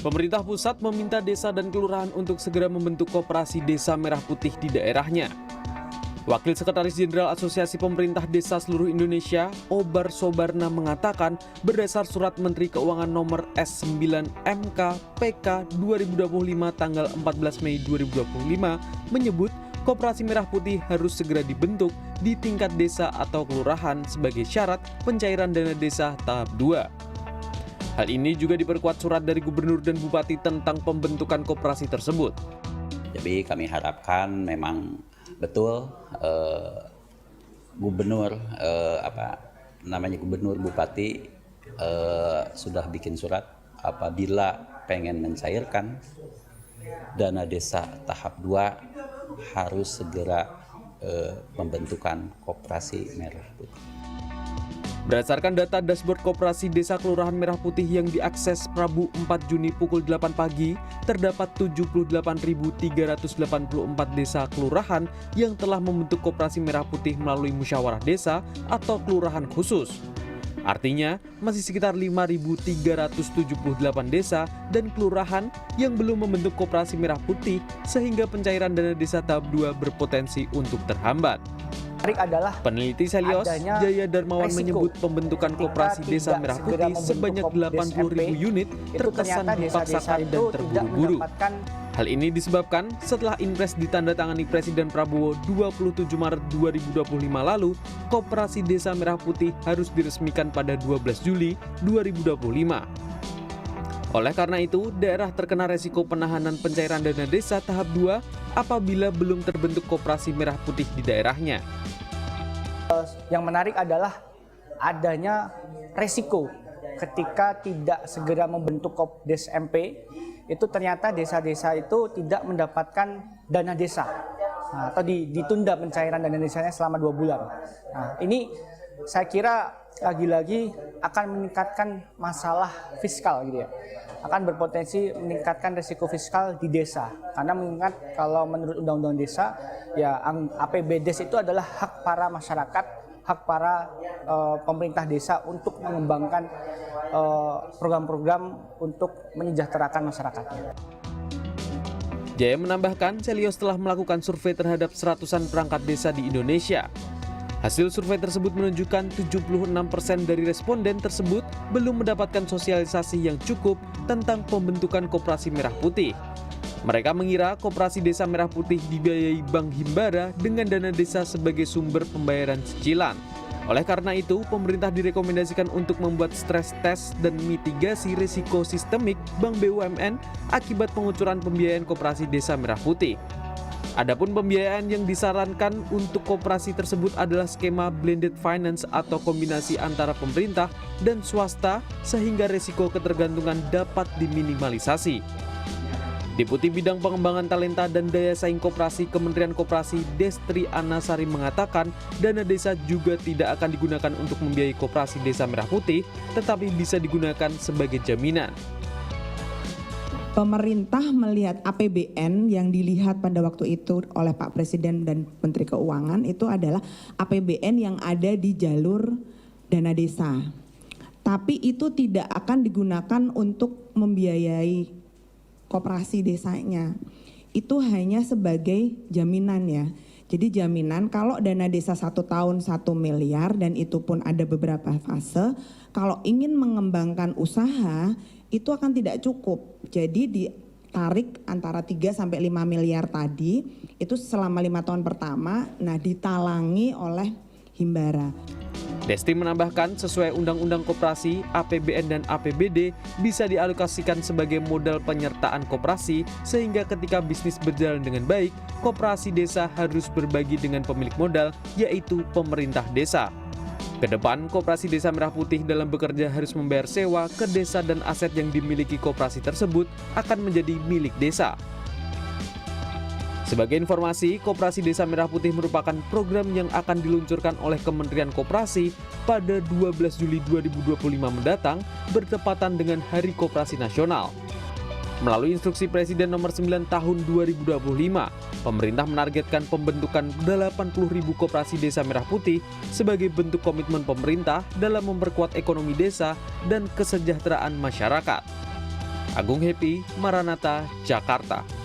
Pemerintah pusat meminta desa dan kelurahan untuk segera membentuk koperasi desa merah putih di daerahnya. Wakil Sekretaris Jenderal Asosiasi Pemerintah Desa Seluruh Indonesia, Obar Sobarna mengatakan berdasar Surat Menteri Keuangan Nomor S9 MK PK 2025 tanggal 14 Mei 2025 menyebut koperasi merah putih harus segera dibentuk di tingkat desa atau kelurahan sebagai syarat pencairan dana desa tahap 2. Hal ini juga diperkuat surat dari Gubernur dan Bupati tentang pembentukan koperasi tersebut. Jadi kami harapkan memang betul Gubernur Gubernur Bupati sudah bikin surat apabila pengen mencairkan dana desa tahap 2 harus segera pembentukan koperasi merah putih. Berdasarkan data dashboard Koperasi Desa Kelurahan Merah Putih yang diakses Rabu 4 Juni pukul 8 pagi, terdapat 78.384 desa kelurahan yang telah membentuk Koperasi Merah Putih melalui musyawarah desa atau kelurahan khusus. Artinya, masih sekitar 5.378 desa dan kelurahan yang belum membentuk Koperasi Merah Putih sehingga pencairan dana desa tahap 2 berpotensi untuk terhambat. Peneliti Selios, Jaya Darmawan menyebut pembentukan koperasi desa merah putih sebanyak 80.000 unit terkesan dipaksakan dan terburu-buru. Hal ini disebabkan setelah Inpres ditandatangani Presiden Prabowo 27 Maret 2025 lalu, koperasi desa merah putih harus diresmikan pada 12 Juli 2025. Oleh karena itu, daerah terkena resiko penahanan pencairan dana desa tahap 2 apabila belum terbentuk koperasi merah putih di daerahnya. Yang menarik adalah adanya resiko ketika tidak segera membentuk Kopdes MP, itu ternyata desa-desa itu tidak mendapatkan dana desa atau ditunda pencairan dana desanya selama 2 bulan. Nah, ini saya kira lagi-lagi akan meningkatkan masalah fiskal gitu ya. Akan berpotensi meningkatkan risiko fiskal di desa. Karena mengingat kalau menurut Undang-Undang Desa, ya APBDes itu adalah hak para masyarakat, hak para pemerintah desa untuk mengembangkan program-program untuk menyejahterakan masyarakatnya. Jaya menambahkan, Selios telah melakukan survei terhadap seratusan perangkat desa di Indonesia. Hasil survei tersebut menunjukkan 76% dari responden tersebut belum mendapatkan sosialisasi yang cukup tentang pembentukan koperasi merah putih. Mereka mengira koperasi desa merah putih dibiayai Bank Himbara dengan dana desa sebagai sumber pembayaran cicilan. Oleh karena itu, pemerintah direkomendasikan untuk membuat stres tes dan mitigasi risiko sistemik Bank BUMN akibat pengucuran pembiayaan koperasi desa merah putih. Adapun pembiayaan yang disarankan untuk koperasi tersebut adalah skema blended finance atau kombinasi antara pemerintah dan swasta sehingga risiko ketergantungan dapat diminimalisasi. Deputi Bidang Pengembangan Talenta dan Daya Saing Koperasi Kementerian Koperasi Destri Anasari mengatakan dana desa juga tidak akan digunakan untuk membiayai koperasi desa merah putih, tetapi bisa digunakan sebagai jaminan. Pemerintah melihat APBN yang dilihat pada waktu itu oleh Pak Presiden dan Menteri Keuangan itu adalah APBN yang ada di jalur dana desa. Tapi itu tidak akan digunakan untuk membiayai koperasi desanya. Itu hanya sebagai jaminan ya. Jadi jaminan kalau dana desa 1 tahun 1 miliar dan itu pun ada beberapa fase, kalau ingin mengembangkan usaha itu akan tidak cukup. Jadi ditarik antara 3 sampai 5 miliar tadi itu selama 5 tahun pertama, nah ditalangi oleh Himbara. Desti menambahkan sesuai Undang-Undang Koperasi, APBN dan APBD bisa dialokasikan sebagai modal penyertaan koperasi sehingga ketika bisnis berjalan dengan baik, koperasi desa harus berbagi dengan pemilik modal yaitu pemerintah desa. Kedepan, Koperasi Desa Merah Putih dalam bekerja harus membayar sewa ke desa dan aset yang dimiliki koperasi tersebut akan menjadi milik desa. Sebagai informasi, Koperasi Desa Merah Putih merupakan program yang akan diluncurkan oleh Kementerian Koperasi pada 12 Juli 2025 mendatang bertepatan dengan Hari Koperasi Nasional. Melalui instruksi Presiden nomor 9 tahun 2025, pemerintah menargetkan pembentukan 80.000 koperasi desa merah putih sebagai bentuk komitmen pemerintah dalam memperkuat ekonomi desa dan kesejahteraan masyarakat. Agung Happy, Maranatha, Jakarta.